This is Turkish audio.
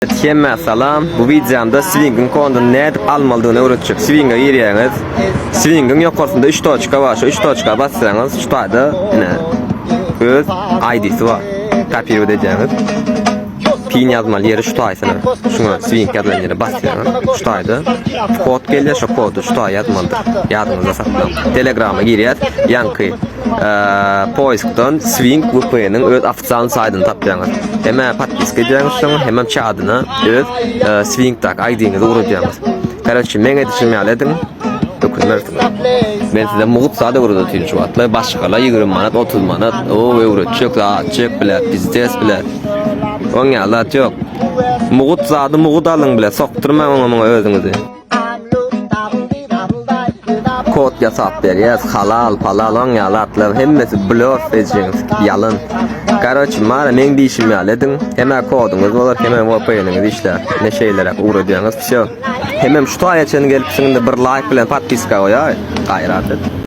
Hemme salam. Bu videomda swing'in kodunu ne edip almalıdığını öğretecek. Swing'e giriyorsunuz. Swing'in yukarısında 3 toçka var. Şu 3 toçka bassanız şu tayda yine öz ID'si var. Kopya edeceğiniz. Pin yazmalı yeri şu taysana. Şuna swing yazılan yere basıyorsunuz. Şu tayda kod geliyor, şu kodu şu tay yazmalıdır. Yadınıza saklayın. Telegram'a giriyor. Yankı poiskdan swing VPN'in öz ofisial saytını tapacağınız. Hemen patpiska edeceğiniz, hemen çağdına öz swing tag ID'nizi uğrayacaksınız. Kardeşim ben edişimi halledin. Ben size muğut sade uğratıyorum şu atla. Başkalar 20 manat, 30 manat. O uğraşacak, açacak bile, bizdes bile. On yalat yok. Muğut sade muğut alın bile. Sokturmayın onu özünüzü. Kod yasap beriyaz, halal, palal, on yalatlar, hemmesi bluff edeceğiniz, yalın. Kardeşim, bana men bir işimi halledin, hemen kodunuz olur, hemen VPN'iniz işler, ne şeylere uğrayacaksınız, bir şey. Hemen şu taya gelip şimdi bir like bilen patpiska koyar, gayret et.